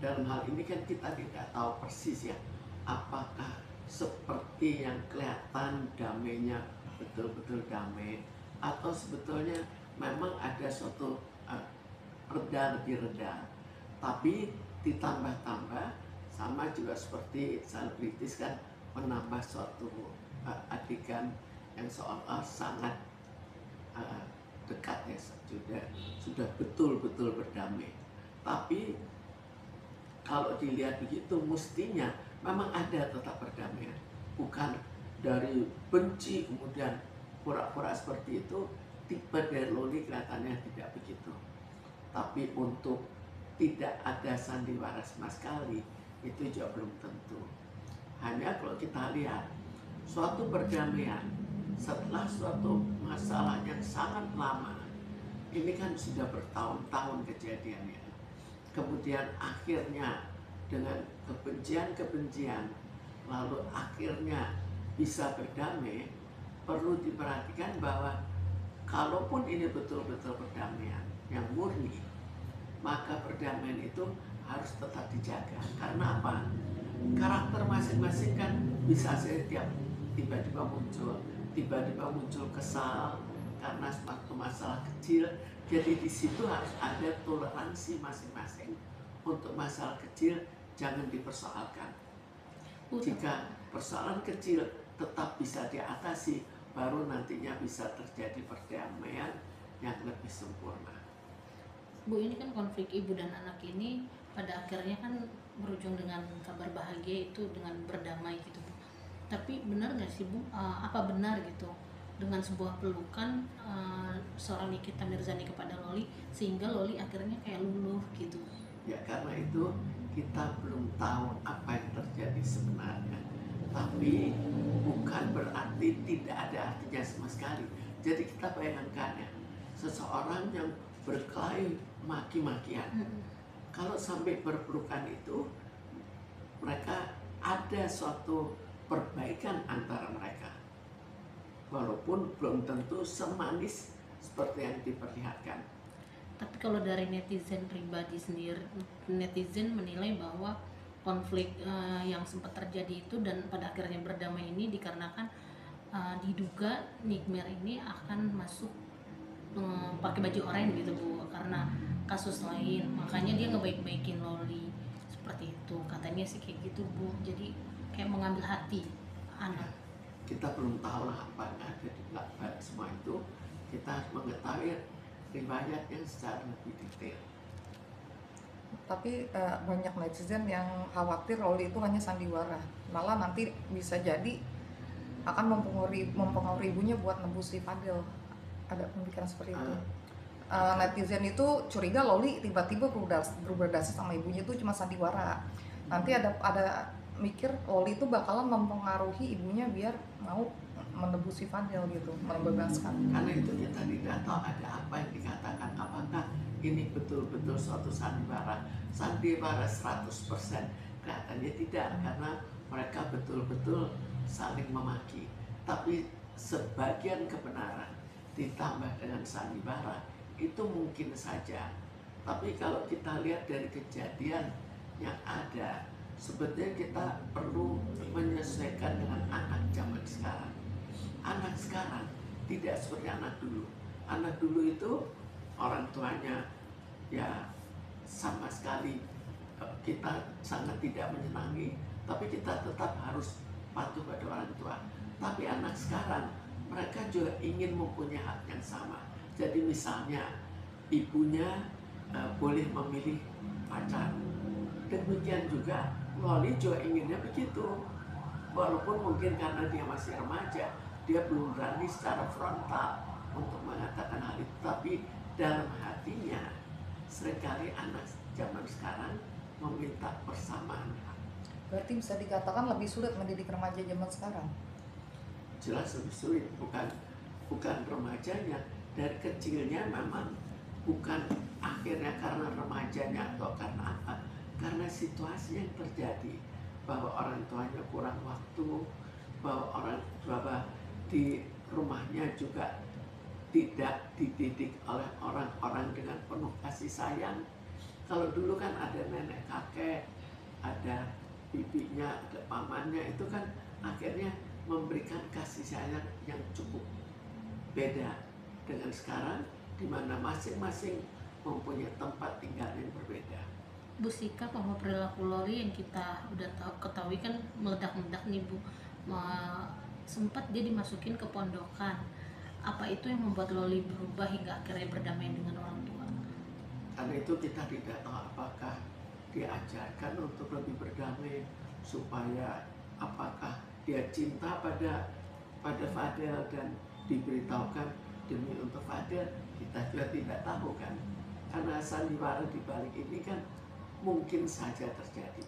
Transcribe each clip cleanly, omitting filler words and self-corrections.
dalam hal ini kan kita tidak tahu persis ya, apakah seperti yang kelihatan damainya betul-betul damai, atau sebetulnya memang ada suatu reda, lebih reda. Tapi ditambah-tambah, sama juga seperti selebritis kan menambah suatu adegan yang seolah sangat uh, dekat ya, sudah betul-betul berdamai. Tapi kalau dilihat begitu, mestinya memang ada tetap perdamaian, bukan dari benci kemudian pura-pura seperti itu. Tipe dari Loli kelihatannya tidak begitu, tapi untuk tidak ada sandiwara sama sekali itu juga belum tentu. Hanya kalau kita lihat suatu perdamaian setelah suatu masalah yang sangat lama, ini kan sudah bertahun-tahun kejadiannya, kemudian akhirnya dengan kebencian-kebencian lalu akhirnya bisa berdamai. Perlu diperhatikan bahwa kalaupun ini betul-betul perdamaian yang murni, maka perdamaian itu harus tetap dijaga. Karena apa? Karakter masing-masing kan bisa saja tiba-tiba muncul kesal karena suatu masalah kecil. Jadi di situ harus ada toleransi masing-masing untuk masalah kecil, jangan dipersoalkan. Jika persoalan kecil tetap bisa diatasi, baru nantinya bisa terjadi perdamaian yang lebih sempurna. Bu, ini kan konflik ibu dan anak ini pada akhirnya kan berujung dengan kabar bahagia, itu dengan berdamai gitu, Bu. Tapi benar nggak sih, Bu, apa benar gitu dengan sebuah pelukan seorang Nikita Mirzani kepada Loli sehingga Loli akhirnya kayak luluh gitu? Ya, karena itu kita belum tahu apa yang terjadi sebenarnya. Tapi bukan berarti tidak ada artinya sama sekali. Jadi kita bayangkan ya, seseorang yang berkelahi maki-makian, kalau sampai berpelukan itu, mereka ada suatu perbaikan antara mereka, walaupun belum tentu semanis seperti yang diperlihatkan. Tapi kalau dari netizen pribadi sendiri, netizen menilai bahwa konflik yang sempat terjadi itu dan pada akhirnya berdamai ini dikarenakan diduga Nikmir ini akan masuk pakai baju oranye gitu, Bu, karena kasus lain, makanya dia ngebaik-baikin Loli seperti itu, katanya sih kayak gitu, Bu. Jadi kayak mengambil hati anak. Kita belum tahu lah apa yang ada di belakang semua itu. Kita harus mengetahui riwayatnya secara lebih detail. Tapi banyak netizen yang khawatir Loli itu hanya sandiwara, malah nanti bisa jadi akan mempengaruhi ibunya buat nebus si Fadil. Ada pemikiran seperti itu. Netizen itu curiga Loli tiba-tiba berubah dasar sama ibunya itu cuma sandiwara. Nanti ada mikir Loli itu bakalan mempengaruhi ibunya biar mau menebus si Fadil gitu, membebaskan. Karena itu kita tidak tahu ada apa yang dikatakan, apakah ini betul-betul suatu sandiwara 100%. Kelihatannya tidak, karena mereka betul-betul saling memaki. Tapi sebagian kebenaran ditambah dengan sandiwara itu mungkin saja. Tapi kalau kita lihat dari kejadian yang ada, sebetulnya kita perlu menyesuaikan dengan anak zaman sekarang. Anak sekarang tidak seperti anak dulu. Anak dulu itu orang tuanya ya sama sekali kita sangat tidak menyenangi, tapi kita tetap harus patuh pada orang tua. Tapi anak sekarang mereka juga ingin mempunyai hak yang sama. Jadi misalnya ibunya boleh memilih pacar, demikian juga Loli juga inginnya begitu. Walaupun mungkin karena dia masih remaja, dia belum berani secara frontal untuk mengatakan hal itu, tapi dalam hatinya seringkali anak zaman sekarang meminta persamaan. Berarti bisa dikatakan lebih sulit mendidik remaja zaman sekarang. Jelas lebih sulit, bukan remajanya, dari kecilnya memang, bukan akhirnya karena remajanya atau karena apa, karena situasi yang terjadi, bahwa orang tuanya kurang waktu, bahwa di rumahnya juga tidak dididik oleh orang-orang dengan penuh kasih sayang. Kalau dulu kan ada nenek kakek, ada bibinya, ada pamannya, itu kan akhirnya memberikan kasih sayang yang cukup beda dengan sekarang, di mana masing-masing mempunyai tempat tinggal yang berbeda. Bu, sikap sama perilaku Loli yang kita udah ketahui kan meledak-meledak nih Bu. Sempat dia dimasukin ke pondokan. Apa itu yang membuat Loli berubah hingga akhirnya berdamai dengan orang tua? Karena itu kita tidak tahu apakah diajarkan untuk lebih berdamai, supaya apakah dia cinta pada Fadel dan diberitahukan demi untuk Fadel, kita juga tidak tahu kan. Karena sandiwara di balik ini kan mungkin saja terjadi.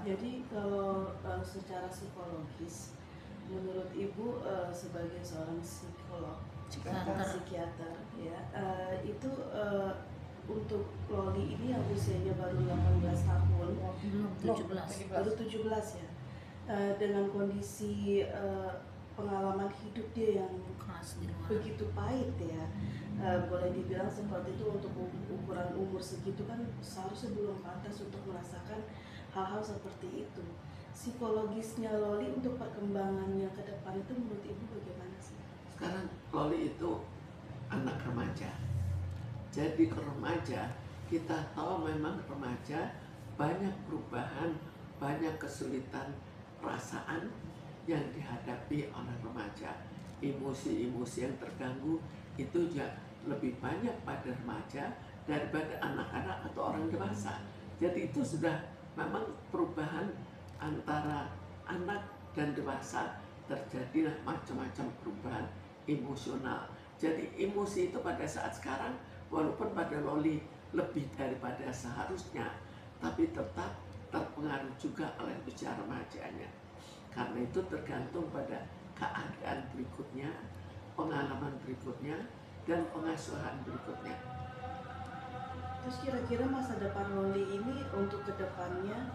Jadi kalau secara psikologis, menurut Ibu sebagai seorang psikolog, psikiater ya, itu untuk Loli ini yang usianya baru 18 tahun, Belum 17. baru 17 ya, dengan kondisi pengalaman hidup dia yang Keras di luar. begitu pahit ya, boleh dibilang seperti itu. Untuk ukuran umur segitu kan seharusnya belum pantas untuk merasakan hal-hal seperti itu. Psikologisnya Loli untuk perkembangannya ke depan itu menurut Ibu bagaimana sih? Sekarang Loli itu anak remaja. Jadi ke remaja, kita tahu memang remaja banyak perubahan, banyak kesulitan perasaan yang dihadapi oleh remaja. Emosi-emosi yang terganggu itu juga lebih banyak pada remaja daripada anak-anak atau orang dewasa. Jadi itu sudah memang perubahan antara anak dan dewasa, terjadilah macam-macam perubahan emosional. Jadi emosi itu pada saat sekarang, walaupun pada Loli lebih daripada seharusnya, tapi tetap terpengaruh juga oleh usia remajanya. Karena itu tergantung pada keadaan berikutnya, pengalaman berikutnya, dan pengasuhan berikutnya. Terus kira-kira masa depan Loli ini untuk kedepannya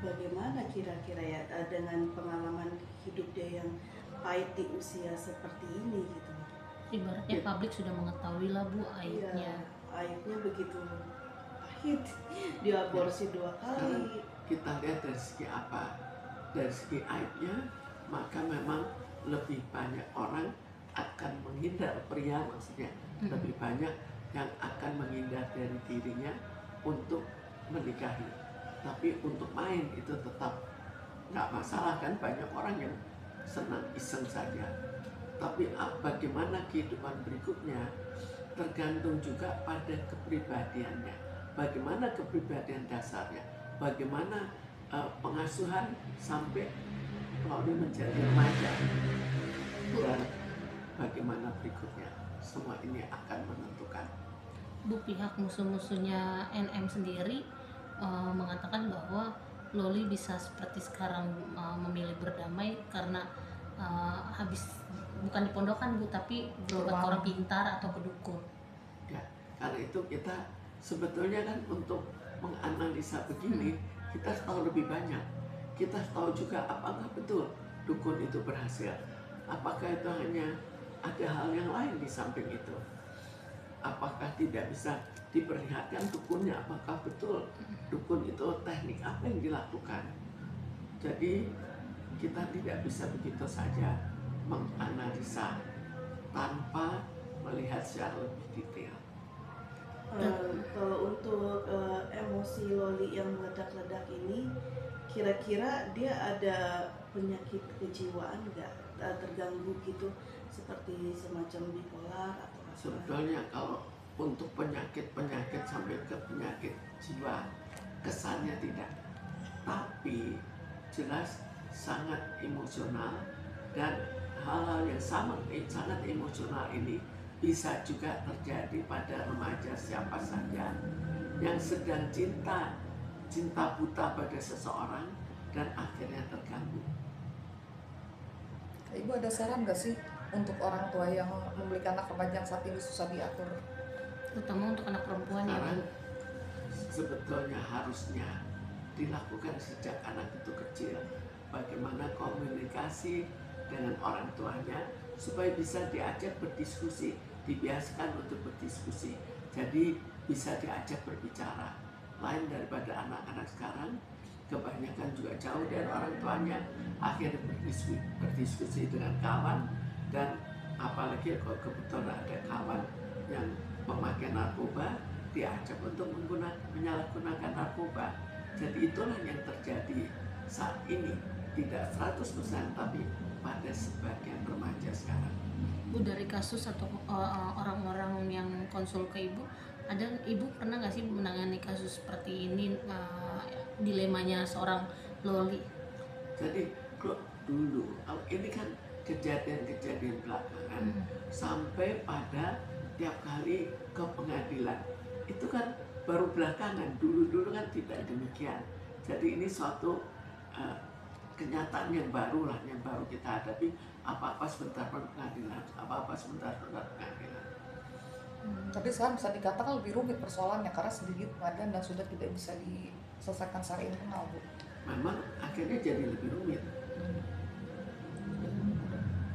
bagaimana kira-kira ya, dengan pengalaman hidup dia yang pahit di usia seperti ini gitu? Ibaratnya publik sudah mengetahui lah Bu aibnya. Iya, aibnya begitu pahit, dia aborsi 2 kali. Kita lihat dari segi apa? Dari segi aibnya, maka memang lebih banyak orang akan menghindar, pria maksudnya, lebih banyak yang akan menghindar dari dirinya untuk menikahi. Tapi untuk main itu tetap nggak masalah kan, banyak orang yang senang iseng saja. Tapi bagaimana kehidupan berikutnya tergantung juga pada kepribadiannya, bagaimana kepribadian dasarnya, bagaimana pengasuhan sampai Loli menjadi remaja, dan bagaimana berikutnya. Semua ini akan menentukan. Bu, pihak musuh-musuhnya NM sendiri mengatakan bahwa Loli bisa seperti sekarang memilih berdamai karena habis bukan di pondokan Bu, tapi berobat ke orang pintar atau ke dukun. Ya, karena itu kita sebetulnya kan untuk menganalisa begini, kita harus tahu lebih banyak. Kita harus tahu juga apakah betul dukun itu berhasil. Apakah itu hanya ada hal yang lain di samping itu. Apakah tidak bisa diperlihatkan dukunnya, apakah betul dukun itu teknik apa yang dilakukan. Jadi kita tidak bisa begitu saja menganalisa tanpa melihat secara lebih detail. Kalau untuk emosi Loli yang meledak-ledak ini, kira-kira dia ada penyakit kejiwaan nggak, terganggu gitu, seperti semacam bipolar atau apa? Sebetulnya kalau untuk penyakit sampai ke penyakit jiwa, kesannya tidak, tapi jelas sangat emosional, dan hal-hal yang sangat emosional ini bisa juga terjadi pada remaja siapa saja yang sedang cinta buta pada seseorang dan akhirnya terganggu. Ibu ada saran nggak sih untuk orang tua yang memiliki anak remaja yang saat ini susah diatur? Terutama untuk anak perempuan ya Bu. Sekarang sebetulnya harusnya dilakukan sejak anak itu kecil, bagaimana komunikasi dengan orang tuanya supaya bisa diajak berdiskusi, dibiasakan untuk berdiskusi. Jadi bisa diajak berbicara. Lain daripada anak-anak sekarang, kebanyakan juga jauh dari orang tuanya, akhirnya berdiskusi dengan kawan, dan apalagi kalau kebetulan ada kawan yang memakai narkoba, diajak untuk menyalahgunakan narkoba. Jadi itulah yang terjadi saat ini, tidak 100% tapi pada sebagian remaja sekarang. Bu, dari kasus atau orang-orang yang konsul ke Ibu, ada Ibu pernah nggak sih menangani kasus seperti ini, dilemanya seorang Loli? Jadi kalau dulu, ini kan kejadian-kejadian belakangan, sampai pada tiap kali ke pengadilan, itu kan baru belakangan. Dulu kan tidak demikian. Jadi ini suatu kenyataan yang baru lah, yang baru kita hadapi. Apa-apa sebentar pengadilan, apa-apa sebentar pengadilan. Tapi sekarang bisa dikatakan lebih rumit persoalannya karena sedikit pengadilan dan sudah tidak bisa diselesaikan secara internal, Bu. Memang akhirnya jadi lebih rumit.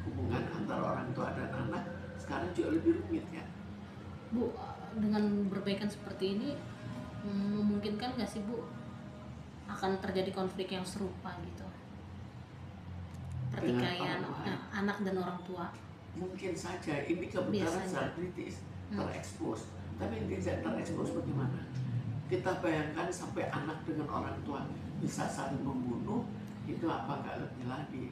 Hubungan antara orang tua dan anak sekarang juga lebih rumit ya. Bu, dengan perbaikan seperti ini, memungkinkan nggak sih Bu akan terjadi konflik yang serupa gitu? Pertikaian anak dan orang tua. Mungkin saja ini kebetulan secara kritis terekspos. Tapi ini tidak terekspos bagaimana? Kita bayangkan sampai anak dengan orang tua bisa saling membunuh, itu apa nggak lebih lagi?